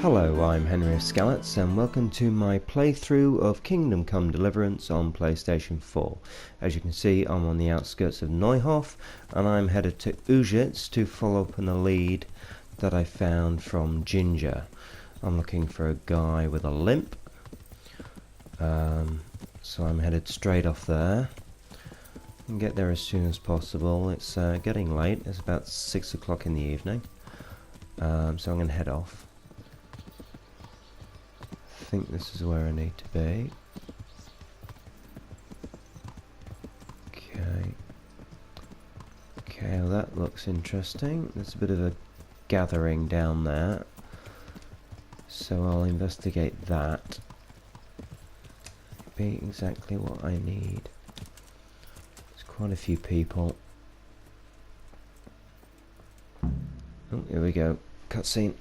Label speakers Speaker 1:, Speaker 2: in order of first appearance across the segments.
Speaker 1: Hello, I'm Henry of Skalitz and welcome to my playthrough of Kingdom Come Deliverance on PlayStation 4. As you can see, I'm on the outskirts of Neuhof and I'm headed to Uzhitz to follow up on a lead that I found from Ginger. I'm looking for a guy with a limp, so I'm headed straight off there. And get there as soon as possible. It's getting late, it's about 6 o'clock in the evening, so I'm going to head off. I think this is where I need to be. Okay, well that looks interesting. There's a bit of a gathering down there, so I'll investigate that. Be exactly what I need. Quite a few people. Oh, here we go. Cutscene.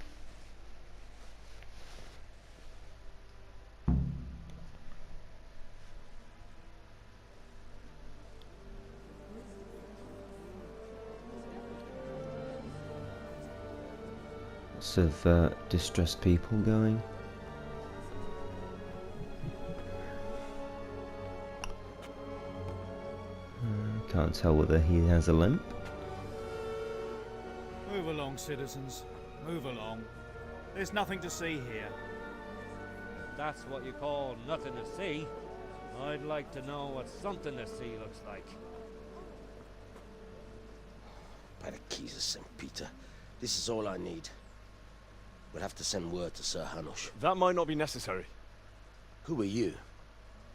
Speaker 1: Lots of distressed people going. Can't tell whether he has a limp.
Speaker 2: Move along, citizens. Move along. There's nothing to see here.
Speaker 3: That's what you call nothing to see. I'd like to know what something to see looks like.
Speaker 4: By the keys of St. Peter, this is all I need. We'll have to send word to Sir Hanush.
Speaker 5: That might not be necessary.
Speaker 4: Who are you?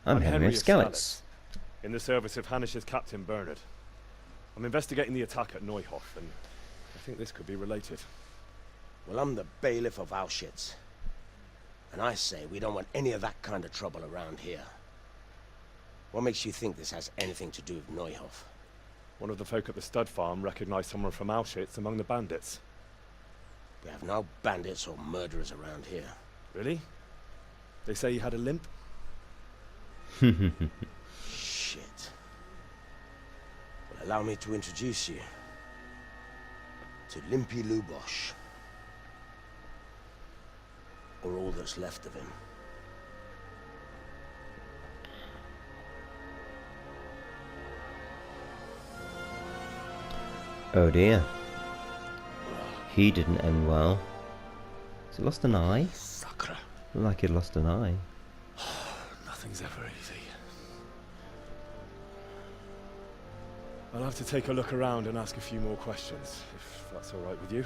Speaker 1: I'm Henry of Skalitz.
Speaker 5: In the service of Hanush's Captain Bernard. I'm investigating the attack at Neuhof, and I think this could be related.
Speaker 4: Well, I'm the bailiff of Uzhitz. And I say we don't want any of that kind of trouble around here. What makes you think this has anything to do with Neuhof?
Speaker 5: One of the folk at the stud farm recognized someone from Auschwitz among the bandits.
Speaker 4: We have no bandits or murderers around here.
Speaker 5: Really? They say he had a limp?
Speaker 4: Shit. Well, allow me to introduce you to Limpy Lubosh. Or all that's left of him.
Speaker 1: Oh dear. He didn't end well. Has he lost an eye?
Speaker 5: Sacre.
Speaker 1: Looked like he'd lost an eye.
Speaker 5: Nothing's ever easy. I'll have to take a look around and ask a few more questions, if that's all right with you.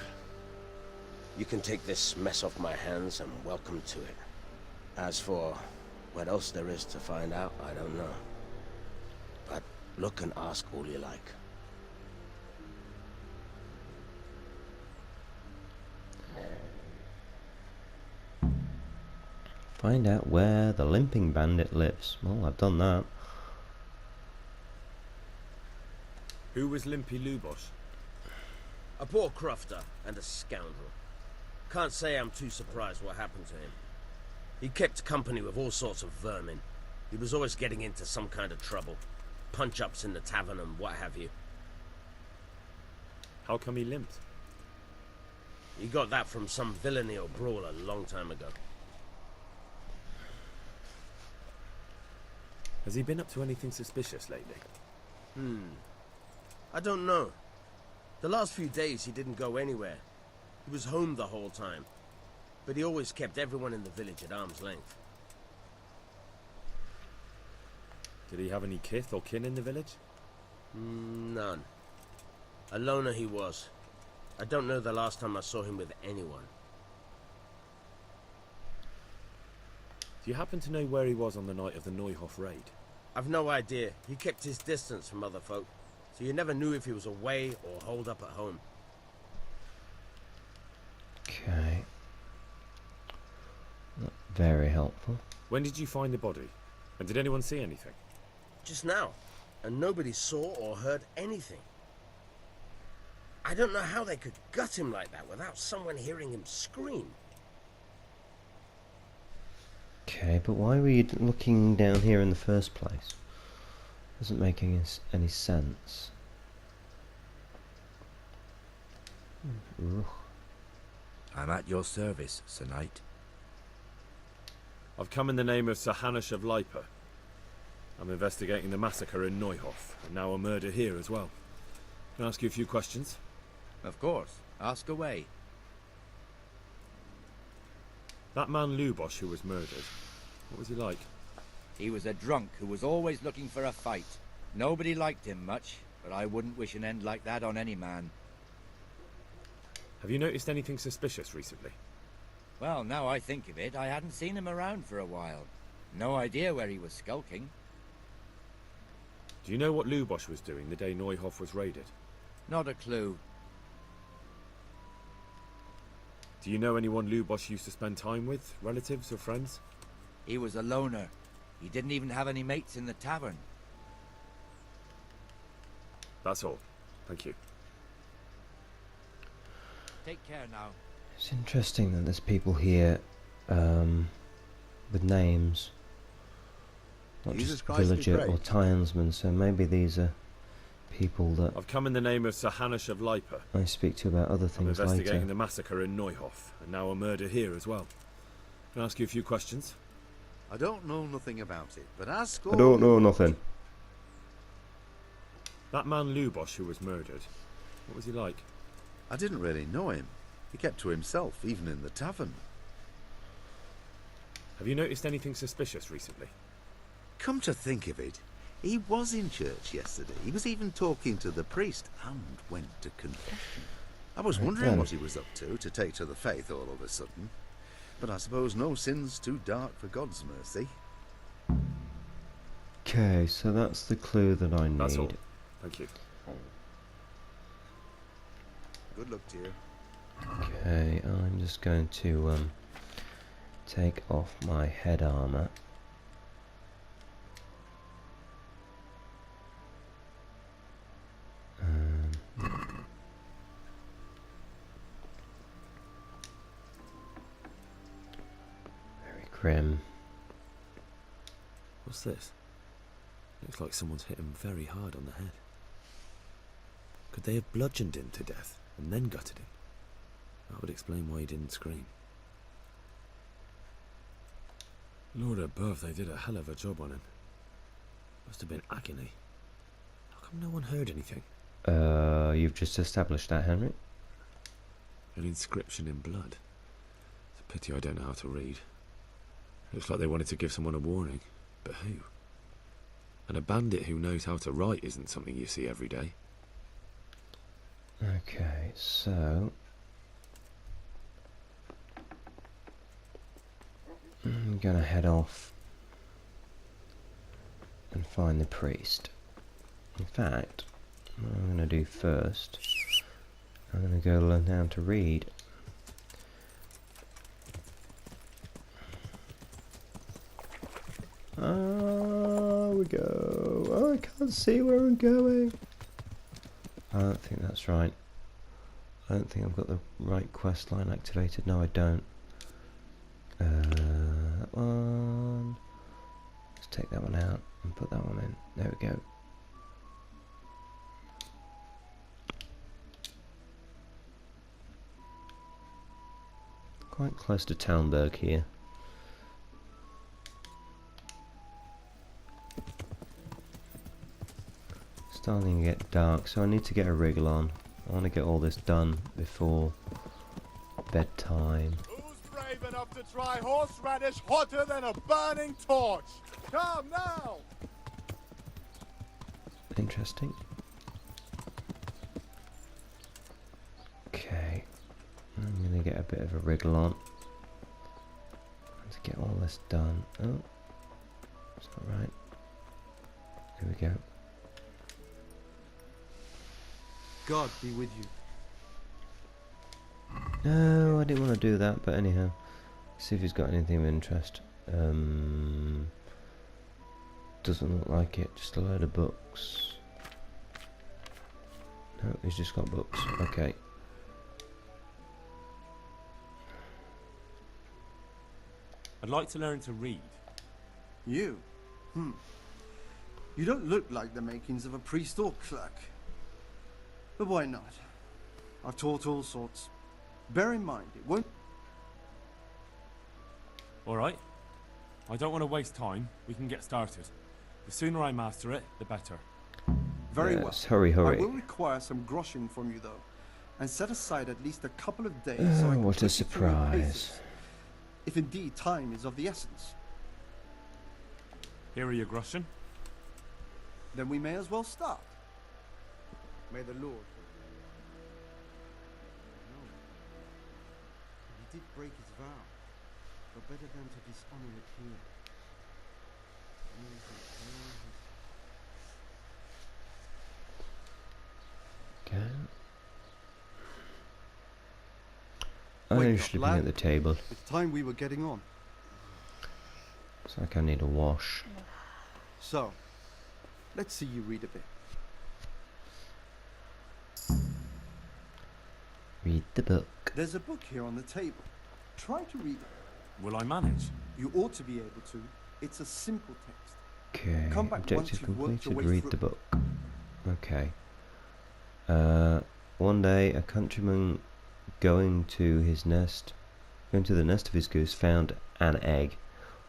Speaker 4: You can take this mess off my hands and welcome to it. As for what else there is to find out, I don't know. But look and ask all you like.
Speaker 1: Find out where the limping bandit lives. Well, I've done that.
Speaker 6: Who was Limpy Lubosh?
Speaker 7: A poor crofter and a scoundrel. Can't say I'm too surprised what happened to him. He kept company with all sorts of vermin. He was always getting into some kind of trouble. Punch-ups in the tavern and what have you.
Speaker 6: How come he limped?
Speaker 7: He got that from some villainy or brawl a long time ago.
Speaker 6: Has he been up to anything suspicious lately?
Speaker 7: I don't know. The last few days he didn't go anywhere. He was home the whole time. But he always kept everyone in the village at arm's length.
Speaker 6: Did he have any kith or kin in the village?
Speaker 7: None. A loner he was. I don't know the last time I saw him with anyone.
Speaker 6: Do you happen to know where he was on the night of the Neuhof raid?
Speaker 7: I've no idea. He kept his distance from other folk, so you never knew if he was away or holed up at home.
Speaker 1: Okay. Not very helpful.
Speaker 6: When did you find the body? And did anyone see anything?
Speaker 7: Just now, and nobody saw or heard anything. I don't know how they could gut him like that without someone hearing him scream.
Speaker 1: Okay, but why were you looking down here in the first place? Doesn't make any sense. Ugh.
Speaker 8: I'm at your service, Sir Knight.
Speaker 5: I've come in the name of Sir Hanush of Lipa. I'm investigating the massacre in Neuhof, and now a murder here as well. Can I ask you a few questions?
Speaker 8: Of course. Ask away.
Speaker 5: That man Lubosh who was murdered, what was he like?
Speaker 8: He was a drunk who was always looking for a fight. Nobody liked him much, but I wouldn't wish an end like that on any man.
Speaker 5: Have you noticed anything suspicious recently?
Speaker 8: Well, now I think of it, I hadn't seen him around for a while. No idea where he was skulking.
Speaker 5: Do you know what Lubosh was doing the day Neuhof was raided?
Speaker 8: Not a clue.
Speaker 5: Do you know anyone Lubosh used to spend time with? Relatives or friends?
Speaker 8: He was a loner. He didn't even have any mates in the tavern.
Speaker 5: That's all. Thank you.
Speaker 8: Take care now.
Speaker 1: It's interesting that there's people here with names, not
Speaker 9: Jesus
Speaker 1: just
Speaker 9: Christ be
Speaker 1: villager or
Speaker 9: praised.
Speaker 1: townsman, so maybe these are people that
Speaker 5: I've come in the name of Sir Hanush of Lipa.
Speaker 1: I speak to about other
Speaker 5: I'm
Speaker 1: things
Speaker 5: investigating
Speaker 1: later.
Speaker 5: the massacre in Neuhof, and now a murder here as well. Can I ask you a few questions?
Speaker 9: I don't know nothing about it, but ask
Speaker 1: I don't know nothing.
Speaker 5: That man Lubosh who was murdered, what was he like?
Speaker 9: I didn't really know him. He kept to himself, even in the tavern.
Speaker 5: Have you noticed anything suspicious recently?
Speaker 9: Come to think of it, he was in church yesterday. He was even talking to the priest and went to confession. I was wondering
Speaker 1: then.
Speaker 9: what he was up to take to the faith all of a sudden. But I suppose no sin's too dark for God's mercy.
Speaker 1: Okay, so that's the clue that I need.
Speaker 5: That's all. Thank you.
Speaker 9: Good luck to you.
Speaker 1: Okay, I'm just going to take off my head armor. Very grim.
Speaker 6: What's this? Looks like someone's hit him very hard on the head. Could they have bludgeoned him to death and then gutted him? That would explain why he didn't scream. Lord above, they did a hell of a job on him. Must have been agony. How come no one heard anything?
Speaker 1: You've just established that, Henry.
Speaker 6: An inscription in blood. It's a pity I don't know how to read. Looks like they wanted to give someone a warning. But who? And a bandit who knows how to write isn't something you see every day.
Speaker 1: Okay, so I'm gonna head off and find the priest. In fact, what I'm gonna do first, I'm gonna go learn how to read. Ah, we go. Oh, I can't see where I'm going. I don't think that's right. I don't think I've got the right quest line activated. No, I don't. That one. Let's take that one out and put that one in. There we go. Quite close to Townburg here. Starting to get dark, so I need to get a wriggle on. I want to get all this done before bedtime.
Speaker 10: Who's brave enough to try horseradish hotter than a burning torch? Come now!
Speaker 1: Interesting. Okay, I'm gonna get a bit of a wriggle on. Let's get all this done. Oh, it's not right. Here we go.
Speaker 10: God be with you.
Speaker 1: No, I didn't want to do that, but anyhow. See if he's got anything of interest. Doesn't look like it, just a load of books. No, he's just got books. Okay.
Speaker 11: I'd like to learn to read.
Speaker 10: You? You don't look like the makings of a priest or clerk. But why not?
Speaker 12: I've taught all sorts. Bear in mind, it won't...
Speaker 11: Alright. I don't want to waste time. We can get started. The sooner I master it, the better.
Speaker 12: Very
Speaker 1: Yes,
Speaker 12: well.
Speaker 1: hurry, hurry.
Speaker 12: I will require some groshing from you, though. And set aside at least a couple of days so I can
Speaker 1: What a
Speaker 12: put you through your
Speaker 1: surprise.
Speaker 12: paces. If indeed time is of the essence.
Speaker 11: Here are your groschen.
Speaker 12: Then we may as well start. May the Lord... He did break his vow, but better than to dishonor it here.
Speaker 1: Okay. I'm
Speaker 12: Wake up,
Speaker 1: sleeping
Speaker 12: lad.
Speaker 1: at the table.
Speaker 12: It's time we were getting on.
Speaker 1: It's like I need a wash.
Speaker 12: So, let's see you read a bit.
Speaker 1: Read the book.
Speaker 12: There's a book here on the table. Try to read it.
Speaker 11: Will I manage?
Speaker 12: You ought to be able to. It's a simple text.
Speaker 1: Okay,
Speaker 12: Come back once
Speaker 1: objective
Speaker 12: you've worked your
Speaker 1: completed.
Speaker 12: way
Speaker 1: Read
Speaker 12: through.
Speaker 1: the book. Okay. One day, a countryman going to the nest of his goose, found an egg,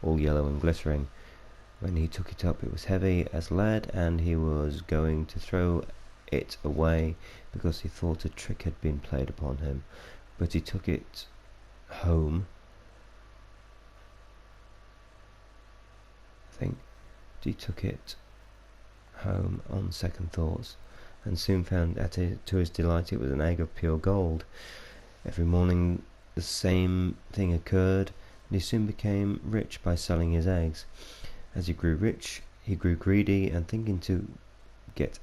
Speaker 1: all yellow and glittering. When he took it up, it was heavy as lead, and he was going to throw it away because he thought a trick had been played upon him. But he took it home. I think he took it home on second thoughts, and soon found to his delight it was an egg of pure gold. Every morning the same thing occurred, and he soon became rich by selling his eggs. As he grew rich, he grew greedy, and thinking to get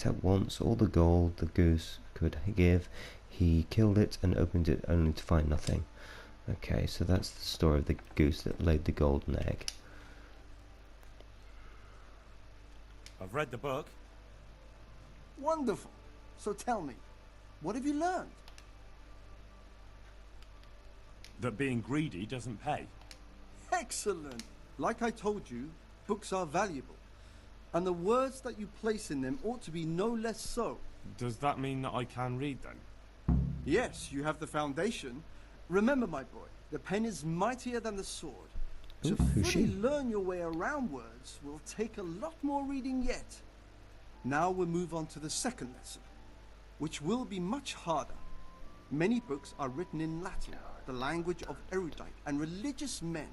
Speaker 1: at once all the gold the goose could give, he killed it and opened it only to find nothing. Okay, so that's the story of the goose that laid the golden egg.
Speaker 11: I've read the book.
Speaker 12: Wonderful. So tell me, what have you learned?
Speaker 11: That being greedy doesn't pay.
Speaker 12: Excellent. Like I told you, books are valuable. And the words that you place in them ought to be no less so.
Speaker 11: Does that mean that I can read then?
Speaker 12: Yes, you have the foundation. Remember, my boy, the pen is mightier than the sword.
Speaker 1: Ooh,
Speaker 12: To
Speaker 1: who's
Speaker 12: fully
Speaker 1: she?
Speaker 12: learn your way around words will take a lot more reading yet. Now we'll move on to the second lesson, which will be much harder. Many books are written in Latin, the language of erudite and religious men.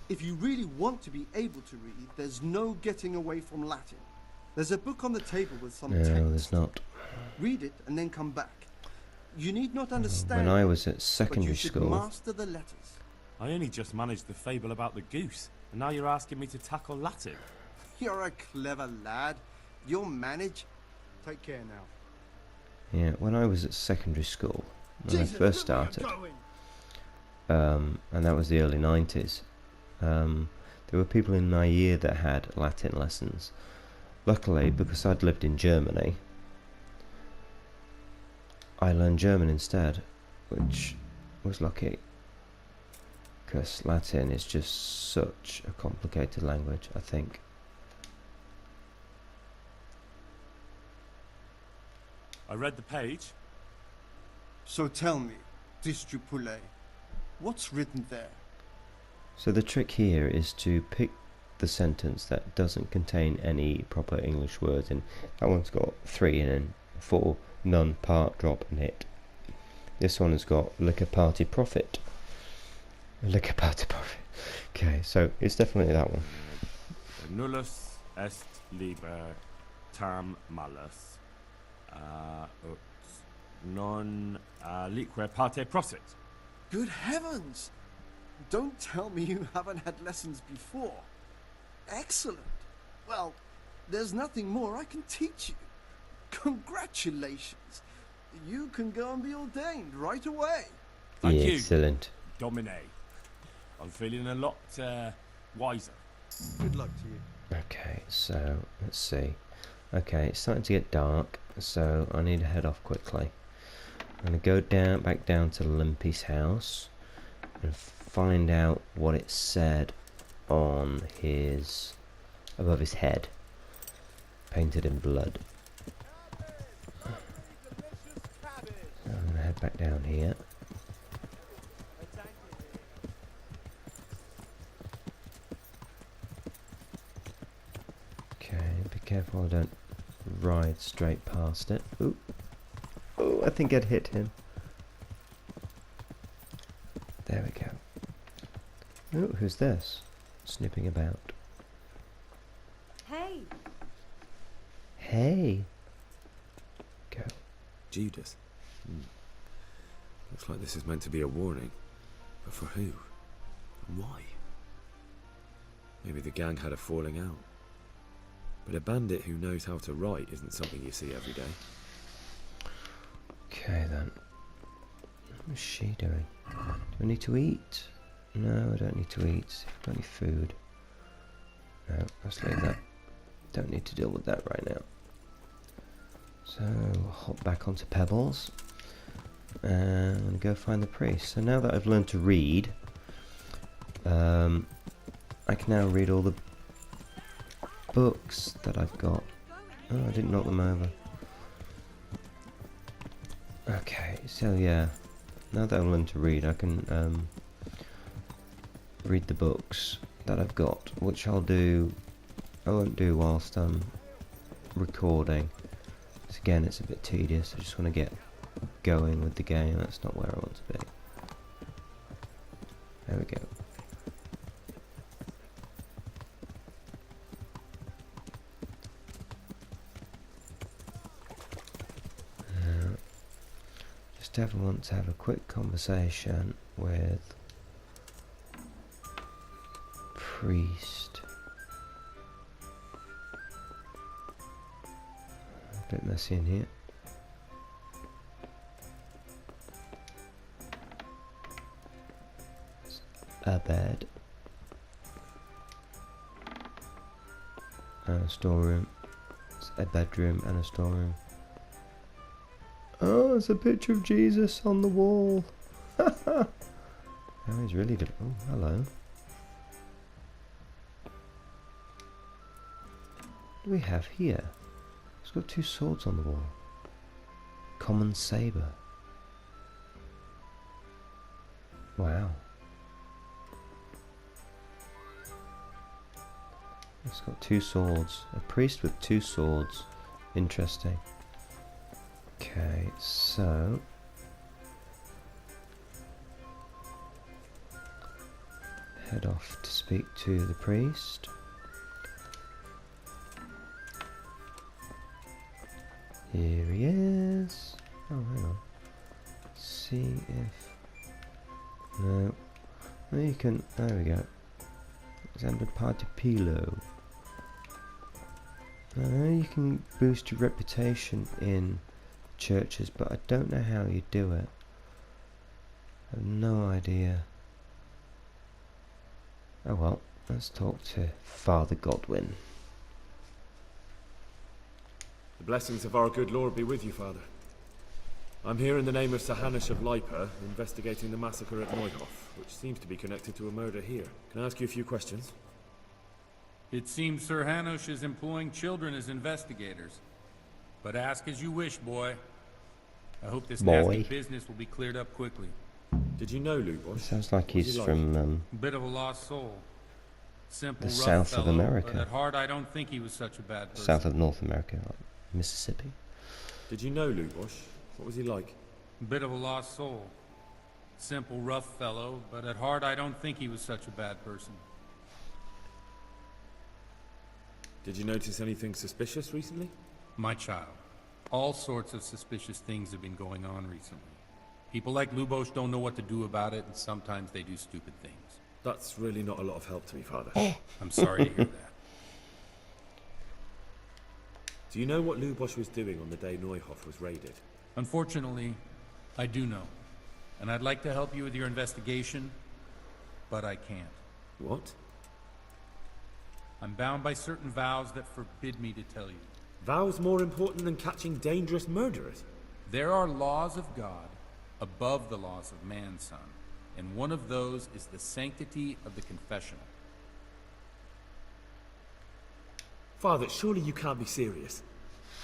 Speaker 12: If you really want to be able to read, there's no getting away from Latin. There's a book on the table with some
Speaker 1: No,
Speaker 12: text.
Speaker 1: there's not.
Speaker 12: Read it and then come back. You need not understand
Speaker 1: When I
Speaker 12: it,
Speaker 1: was at
Speaker 12: but
Speaker 1: secondary
Speaker 12: you should
Speaker 1: school,
Speaker 12: master the letters.
Speaker 11: I only just managed the fable about the goose, and now you're asking me to tackle Latin.
Speaker 12: You're a clever lad. You'll manage. Take care now.
Speaker 1: yeah, when I was at secondary school, when
Speaker 12: Jesus,
Speaker 1: I first
Speaker 12: look where you're
Speaker 1: started,
Speaker 12: going.
Speaker 1: and that was the early 90s, there were people in my year that had Latin lessons. Luckily, because I'd lived in Germany, I learned German instead, which was lucky, because Latin is just such a complicated language, I think.
Speaker 11: I read the page.
Speaker 12: So tell me, Distrupule, what's written there?
Speaker 1: So the trick here is to pick the sentence that doesn't contain any proper English words in. That one's got 3 in, 4, none, part, drop and hit. This one has got liquor party profit. Liquor party profit. Okay, so it's definitely that one.
Speaker 11: Nullus est liber tam malus, ut non lique parte prosit.
Speaker 12: Good heavens! Don't tell me you haven't had lessons before. Excellent. Well, there's nothing more I can teach you. Congratulations. You can go and be ordained right away.
Speaker 11: Thank
Speaker 1: Yeah,
Speaker 11: you.
Speaker 1: excellent.
Speaker 11: Domine. I'm feeling a lot wiser.
Speaker 12: Good luck to you.
Speaker 1: Okay, so let's see. Okay, it's starting to get dark, so I need to head off quickly. I'm going to go back down to Limpy's house and find out what it said on above his head, painted in blood. back down here. Okay, be careful I don't ride straight past it. Ooh. Oh, I think I'd hit him. There we go. Oh, who's this? Snipping about.
Speaker 13: Hey!
Speaker 1: Hey! Go.
Speaker 6: Judas. Looks like this is meant to be a warning. But for who? And why? Maybe the gang had a falling out. But a bandit who knows how to write isn't something you see every day.
Speaker 1: Okay then. What's she doing? Do I need to eat? No, I don't need to eat. Got any food? No, let's leave that. Don't need to deal with that right now. So, hop back onto Pebbles. And I'm going to go find the priest. So now that I've learned to read, I can now read all the books that I've got. Oh, I didn't knock them over. Okay, so yeah. Now that I've learned to read, I can read the books that I've got, which I won't do whilst I'm recording. So again, it's a bit tedious. I just want to get going with the game. That's not where I want to be. There we go. Just want to have a quick conversation with priest. A bit messy in here. It's a bed and a storeroom. It's a bedroom and a storeroom. Oh, there's a picture of Jesus on the wall. Oh, he's really good. Oh, hello. What do we have here? It's got two swords on the wall. Common saber. Wow. It's got two swords. A priest with two swords. Interesting. Okay, so head off to speak to the priest. Here he is. Oh, hang on. See if... No. No, you can... There we go. Alexander Partipilo. You can boost your reputation in churches, but I don't know how you do it. I have no idea. Oh well, let's talk to Father Godwin.
Speaker 5: The blessings of our good Lord be with you, Father. I'm here in the name of Sir Hanush of Lipa, investigating the massacre at Neuhof, which seems to be connected to a murder here. Can I ask you a few questions?
Speaker 14: It seems Sir Hanush is employing children as investigators. But ask as you wish, boy. I hope this nasty business will be cleared up quickly.
Speaker 5: Did you know Lubosh?
Speaker 1: Sounds like he's from
Speaker 14: Bit of a lost soul. Simple,
Speaker 1: the
Speaker 14: rough
Speaker 1: south
Speaker 14: fellow,
Speaker 1: of America.
Speaker 14: But at heart, I don't think he was such a bad person.
Speaker 1: South of North America, like Mississippi.
Speaker 5: Did you know Lubosh? What was he like?
Speaker 14: Bit of a lost soul. Simple, rough fellow, but at heart, I don't think he was such a bad person.
Speaker 5: Did you notice anything suspicious recently?
Speaker 14: My child. All sorts of suspicious things have been going on recently. People like Lubosh don't know what to do about it, and sometimes they do stupid things.
Speaker 5: That's really not a lot of help to me, Father.
Speaker 14: I'm sorry to hear that.
Speaker 5: Do you know what Lubosh was doing on the day Neuhof was raided?
Speaker 14: Unfortunately, I do know. And I'd like to help you with your investigation, but I can't.
Speaker 5: What?
Speaker 14: I'm bound by certain vows that forbid me to tell you.
Speaker 5: Vows more important than catching dangerous murderers?
Speaker 14: There are laws of God above the laws of man, son. And one of those is the sanctity of the confessional.
Speaker 5: Father, surely you can't be serious.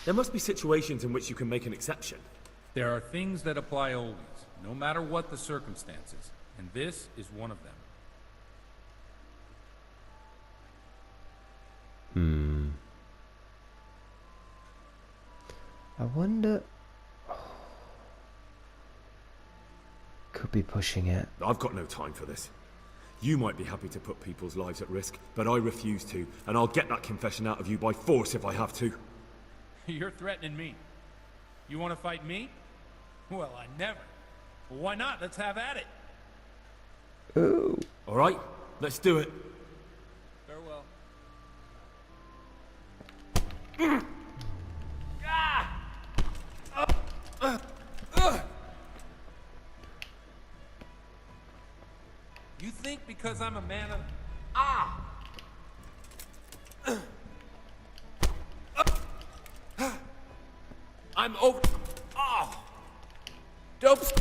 Speaker 5: There must be situations in which you can make an exception.
Speaker 14: There are things that apply always, no matter what the circumstances, and this is one of them.
Speaker 1: I wonder... Could be pushing it.
Speaker 5: I've got no time for this. You might be happy to put people's lives at risk, but I refuse to, and I'll get that confession out of you by force if I have to.
Speaker 14: You're threatening me. You want to fight me? Well, I never. Well, why not? Let's have at it.
Speaker 1: Ooh.
Speaker 5: All right, let's do it.
Speaker 14: Farewell. You think because I'm a man of...
Speaker 5: I'm over... Dopes!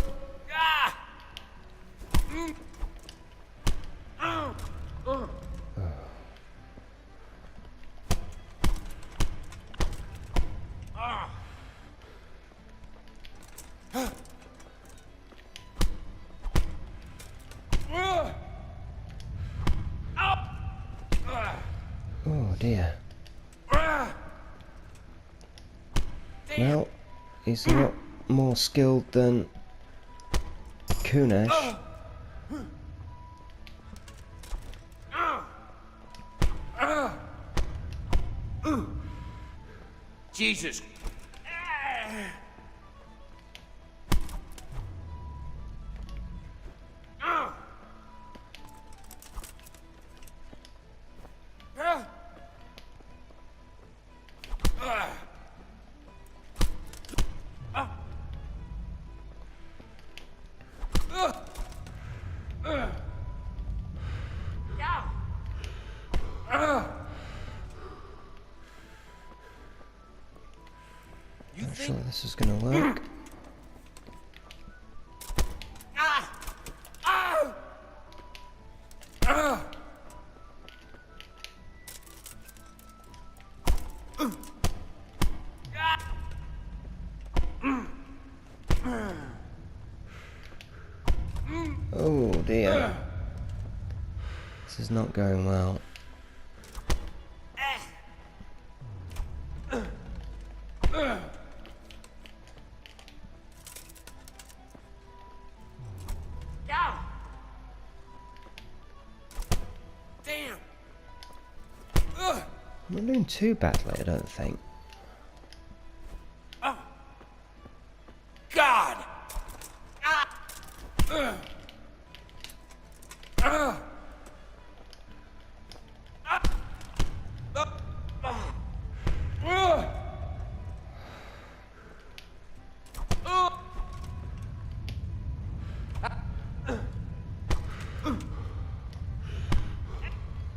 Speaker 1: Oh dear. Well, he's a lot more skilled than Kunesh.
Speaker 7: Jesus.
Speaker 1: Not sure this is gonna work. Oh dear. This is not going well. I'm not doing too badly, I don't think.
Speaker 7: God!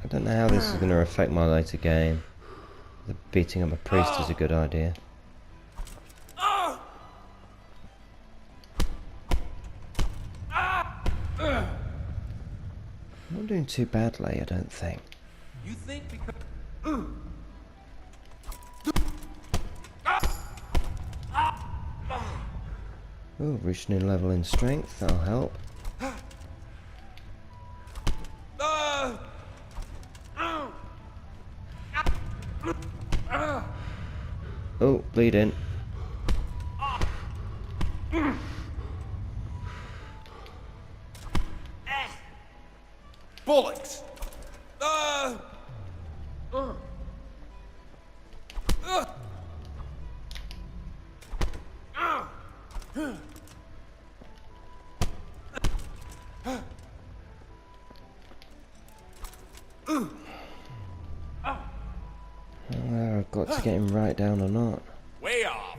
Speaker 1: I don't know how this is going to affect my later game. The beating up a priest is a good idea. I'm not doing too badly, I don't think.
Speaker 14: You think because...
Speaker 1: Oh, reached a new level in strength, that'll help. Oh, bleeding.
Speaker 7: Bullocks!
Speaker 1: Whether I've got to get him right down or not.
Speaker 7: Way off!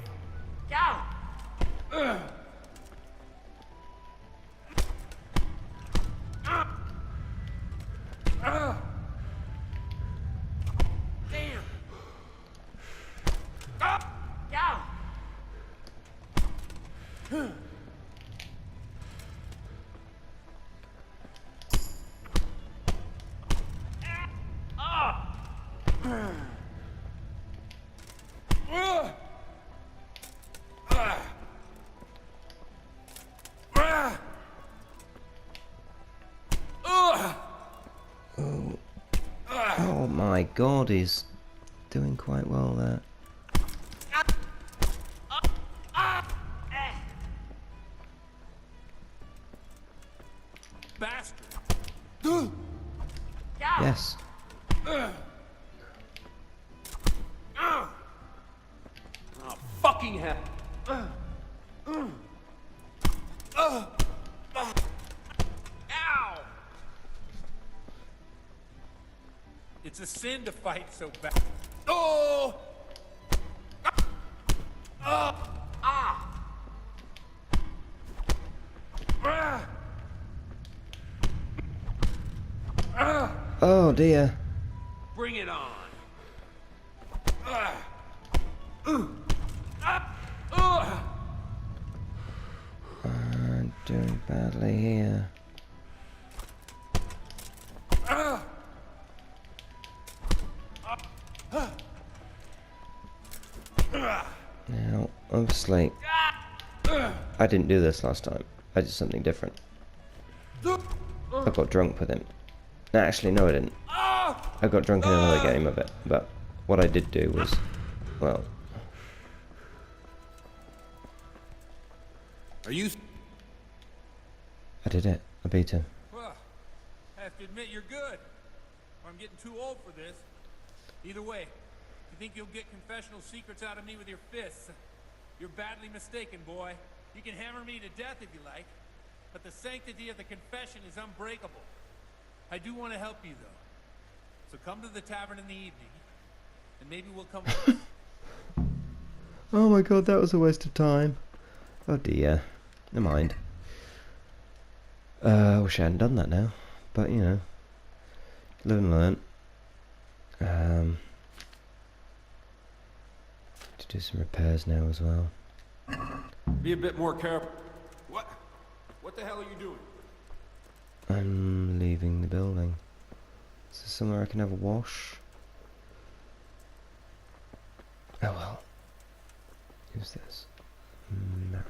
Speaker 1: god, he's doing quite well there.
Speaker 14: Bastard!
Speaker 1: Yes.
Speaker 14: Oh, fucking hell! Ow! It's a sin to fight so bad. Oh!
Speaker 1: Oh dear.
Speaker 14: Bring it on.
Speaker 1: I'm doing badly here. Now, obviously, I didn't do this last time. I did something different. I got drunk with him. No, actually, no, I didn't. I got drunk in another game of it, but what I did do was, well...
Speaker 14: Are you...
Speaker 1: I did it. I beat him.
Speaker 14: Well, I have to admit you're good. Or I'm getting too old for this. Either way, if you think you'll get confessional secrets out of me with your fists, you're badly mistaken, boy. You can hammer me to death if you like, but the sanctity of the confession is unbreakable. I do want to help you, though. So come to the tavern in the evening, and maybe we'll come with us.
Speaker 1: Oh my god, that was a waste of time. Oh dear. Never mind. I wish I hadn't done that now. But, you know. Live and learn. To do some repairs now as well.
Speaker 14: Be a bit more careful. What the hell are you doing?
Speaker 1: I'm leaving the building. Is there somewhere I can have a wash? Oh well. Who's this? Marish.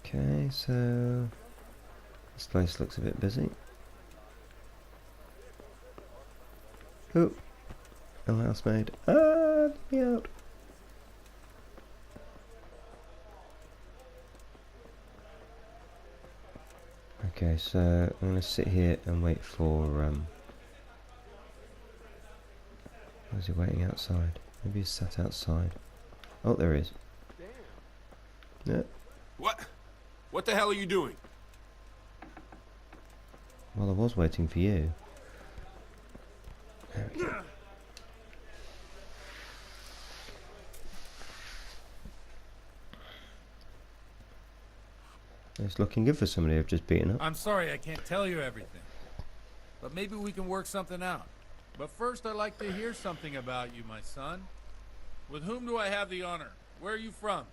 Speaker 1: Okay, so this place looks a bit busy. Oh, no housemaid. Let me out. Okay, so I'm going to sit here and wait for, where's he waiting outside? Maybe he's sat outside. Oh, there he is. Yeah.
Speaker 14: What the hell are you doing?
Speaker 1: Well, I was waiting for you. There we go. It's looking good for somebody I've just beaten up.
Speaker 14: I'm sorry I can't tell you everything, but maybe we can work something out. But first I'd like to hear something about you, my son. With whom do I have the honor? Where are you from?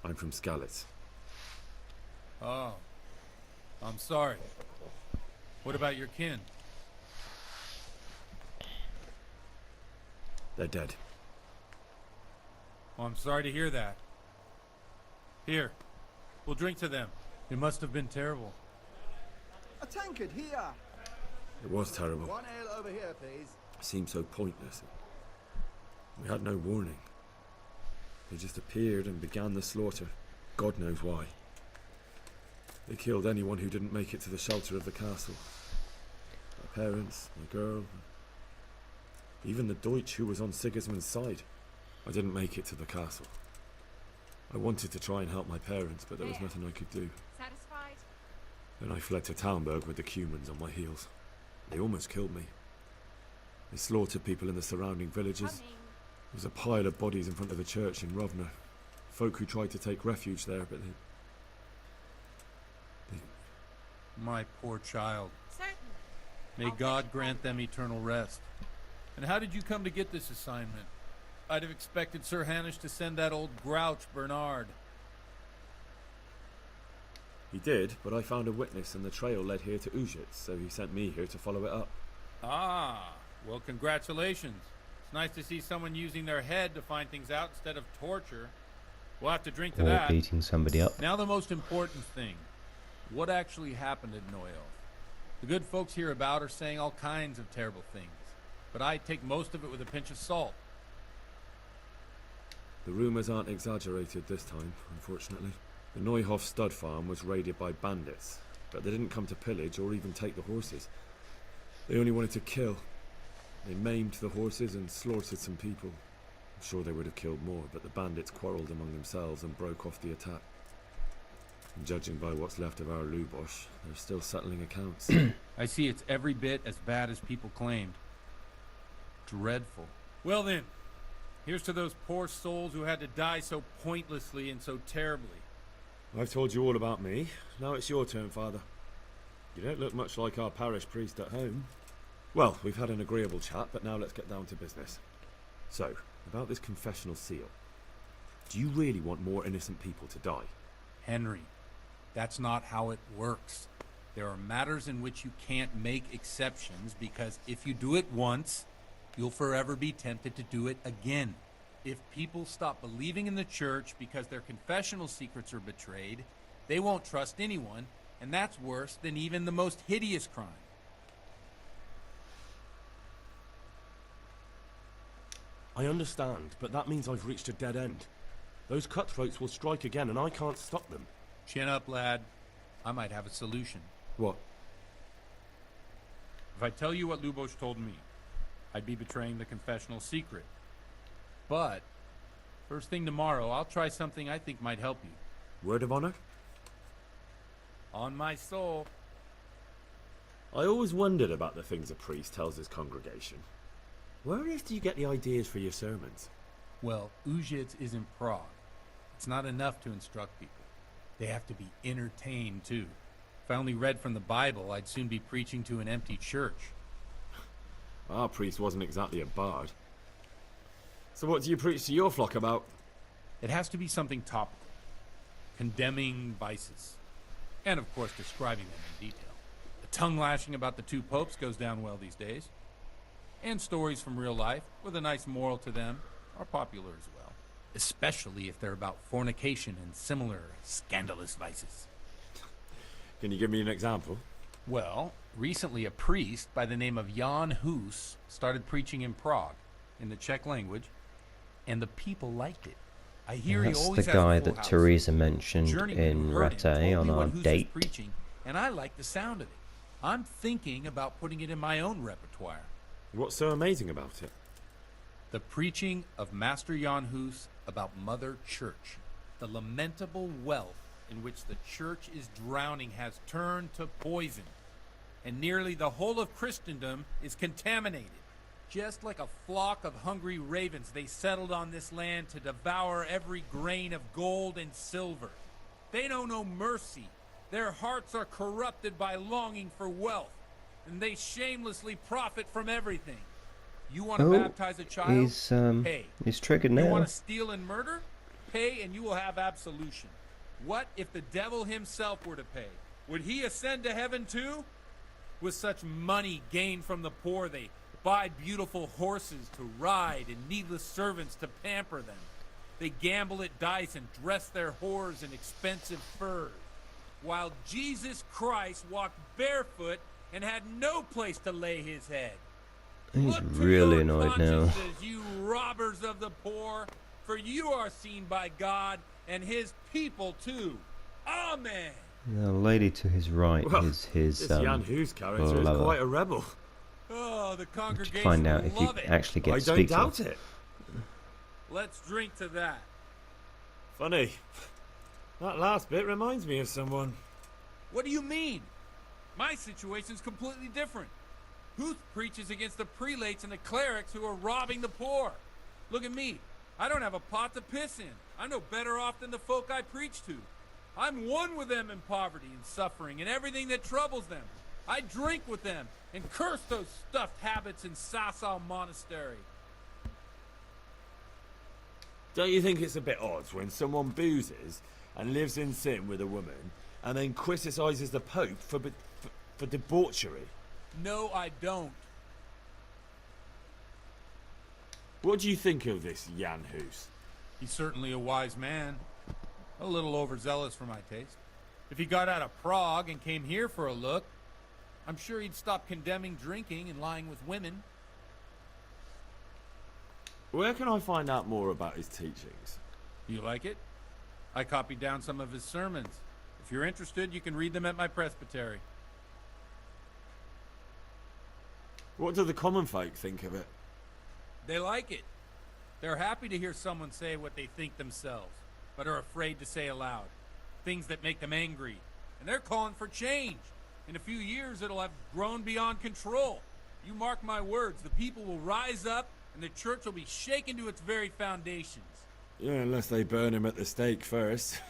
Speaker 5: I'm from Skalitz.
Speaker 14: Oh, I'm sorry. What about your kin?
Speaker 5: They're dead.
Speaker 14: Oh, I'm sorry to hear that. Here, we'll drink to them. It must have been terrible.
Speaker 12: A tankard here.
Speaker 5: It was terrible.
Speaker 10: One ale over here, please.
Speaker 5: It seemed so pointless. We had no warning. They just appeared and began the slaughter. God knows why. They killed anyone who didn't make it to the shelter of the castle. My parents, my girl, even the Deutsch who was on Sigismund's side. I didn't make it to the castle. I wanted to try and help my parents, but there was nothing I could do.
Speaker 13: Satisfied?
Speaker 5: Then I fled to Talmberg with the Cumans on my heels. They almost killed me. They slaughtered people in the surrounding villages. There was a pile of bodies in front of the church in Rovna. Folk who tried to take refuge there, but they...
Speaker 14: My poor child.
Speaker 13: Certainly.
Speaker 14: May God grant them eternal rest. And how did you come to get this assignment? I'd have expected Sir Hanush to send that old grouch, Bernard.
Speaker 5: He did, but I found a witness and the trail led here to Uzhitz, so he sent me here to follow it up.
Speaker 14: Ah, well, congratulations. It's nice to see someone using their head to find things out instead of torture. We'll have to drink to
Speaker 1: or
Speaker 14: that.
Speaker 1: beating somebody up.
Speaker 14: Now the most important thing. What actually happened at Neuhof? The good folks hereabout are saying all kinds of terrible things, but I take most of it with a pinch of salt.
Speaker 5: The rumors aren't exaggerated this time, unfortunately. The Neuhof stud farm was raided by bandits, but they didn't come to pillage or even take the horses. They only wanted to kill. They maimed the horses and slaughtered some people. I'm sure they would have killed more, but the bandits quarrelled among themselves and broke off the attack. And judging by what's left of our Lubosh, they're still settling accounts.
Speaker 14: I see it's every bit as bad as people claimed. Dreadful. Well then, here's to those poor souls who had to die so pointlessly and so terribly.
Speaker 5: I've told you all about me. Now it's your turn, Father. You don't look much like our parish priest at home. Well, we've had an agreeable chat, but now let's get down to business. So, about this confessional seal. Do you really want more innocent people to die?
Speaker 14: Henry, that's not how it works. There are matters in which you can't make exceptions because if you do it once, you'll forever be tempted to do it again. If people stop believing in the church because their confessional secrets are betrayed, they won't trust anyone, and that's worse than even the most hideous crime.
Speaker 13: I understand, but that means I've reached a dead end. Those cutthroats will strike again, and I can't stop them.
Speaker 14: Chin up, lad. I might have a solution.
Speaker 5: What?
Speaker 14: If I tell you what Lubosh told me, I'd be betraying the confessional secret. But, first thing tomorrow, I'll try something I think might help you.
Speaker 5: Word of honor?
Speaker 14: On my soul.
Speaker 5: I always wondered about the things a priest tells his congregation. Where on earth do you get the ideas for your sermons?
Speaker 14: Well, Uzhitz is in Prague. It's not enough to instruct people. They have to be entertained, too. If I only read from the Bible, I'd soon be preaching to an empty church.
Speaker 5: Our priest wasn't exactly a bard. So what do you preach to your flock about?
Speaker 14: It has to be something topical. Condemning vices. And, of course, describing them in detail. The tongue-lashing about the two popes goes down well these days. And stories from real life, with a nice moral to them, are popular as well. Especially if they're about fornication and similar scandalous vices.
Speaker 5: Can you give me an example?
Speaker 14: Well, recently a priest by the name of Jan Hus started preaching in Prague, in the Czech language, and the people liked it. I hear
Speaker 1: That's
Speaker 14: he always
Speaker 1: the
Speaker 14: has a
Speaker 1: guy
Speaker 14: full
Speaker 1: that
Speaker 14: house.
Speaker 1: Teresa mentioned
Speaker 14: Journeyman
Speaker 1: in
Speaker 14: who heard him
Speaker 1: Rattay
Speaker 14: told
Speaker 1: on
Speaker 14: me
Speaker 1: our
Speaker 14: what Hus was
Speaker 1: date.
Speaker 14: preaching, and I like the sound of it. I'm thinking about putting it in my own repertoire.
Speaker 5: What's so amazing about it?
Speaker 14: The preaching of Master Jan Hus about Mother Church. The lamentable wealth in which the church is drowning has turned to poison, and nearly the whole of Christendom is contaminated. Just like a flock of hungry ravens, they settled on this land to devour every grain of gold and silver. They know no mercy. Their hearts are corrupted by longing for wealth, and they shamelessly profit from everything. You want to baptize a child? Pay.
Speaker 1: He's triggered
Speaker 14: You
Speaker 1: now.
Speaker 14: want to steal and murder? Pay and you will have absolution. What if the devil himself were to pay? Would he ascend to heaven too? With such money gained from the poor, they buy beautiful horses to ride and needless servants to pamper them. They gamble at dice and dress their whores in expensive furs. While Jesus Christ walked barefoot and had no place to lay his head.
Speaker 1: He's really annoyed now.
Speaker 14: Consciences, you robbers of the poor, for you are seen by God and his people too. Amen.
Speaker 1: The lady to his right is his
Speaker 5: This Jan Hus character is
Speaker 1: lover.
Speaker 5: quite a rebel.
Speaker 14: Oh, the congregation
Speaker 1: To find out
Speaker 14: will
Speaker 1: if you
Speaker 14: love it.
Speaker 1: actually get
Speaker 5: I
Speaker 1: to
Speaker 5: don't
Speaker 1: speak to
Speaker 5: doubt
Speaker 1: him.
Speaker 5: it.
Speaker 14: Let's drink to that.
Speaker 5: Funny. That last bit reminds me of someone.
Speaker 14: What do you mean? My situation's completely different. Huth preaches against the prelates and the clerics who are robbing the poor. Look at me. I don't have a pot to piss in. I'm no better off than the folk I preach to. I'm one with them in poverty and suffering and everything that troubles them. I drink with them and curse those stuffed habits in Sasau Monastery.
Speaker 5: Don't you think it's a bit odd when someone boozes and lives in sin with a woman and then criticises the Pope for debauchery?
Speaker 14: No, I don't.
Speaker 5: What do you think of this Jan Hus?
Speaker 14: He's certainly a wise man. A little overzealous for my taste. If he got out of Prague and came here for a look, I'm sure he'd stop condemning drinking and lying with women.
Speaker 6: Where can I find out more about his teachings?
Speaker 14: You like it? I copied down some of his sermons. If you're interested, you can read them at my presbytery.
Speaker 6: What do the common folk think of it?
Speaker 14: They like it. They're happy to hear someone say what they think themselves, but are afraid to say aloud. Things that make them angry. And they're calling for change. In a few years, it'll have grown beyond control. You mark my words, the people will rise up, and the church will be shaken to its very foundations.
Speaker 6: Yeah, unless they burn him at the stake first.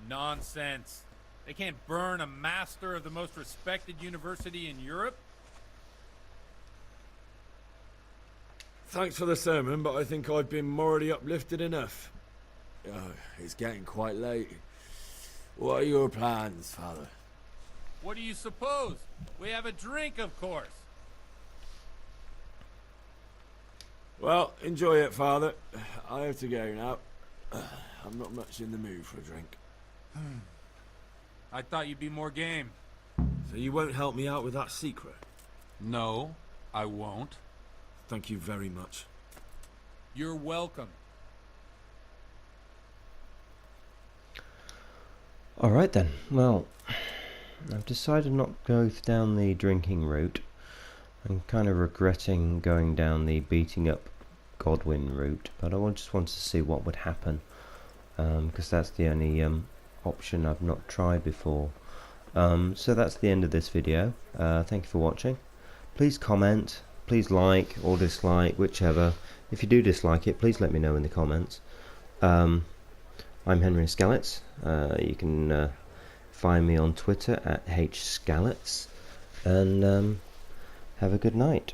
Speaker 14: Nonsense. They can't burn a master of the most respected university in Europe.
Speaker 6: Thanks for the sermon, but I think I've been morally uplifted enough. Oh, it's getting quite late. What are your plans, Father?
Speaker 14: What do you suppose? We have a drink, of course.
Speaker 6: Well, enjoy it, Father. I have to go now. I'm not much in the mood for a drink.
Speaker 14: I thought you'd be more game.
Speaker 6: So you won't help me out with that secret?
Speaker 14: No, I won't.
Speaker 6: Thank you very much.
Speaker 14: You're welcome.
Speaker 1: Alright then, well, I've decided not to go down the drinking route. I'm kind of regretting going down the beating up Godwin route, but I just wanted to see what would happen, because that's the only option I've not tried before. So that's the end of this video. Thank you for watching. Please comment, please like or dislike, whichever. If you do dislike it, please let me know in the comments. I'm Henry Skalitz. You can find me on Twitter at hskalitz, and have a good night.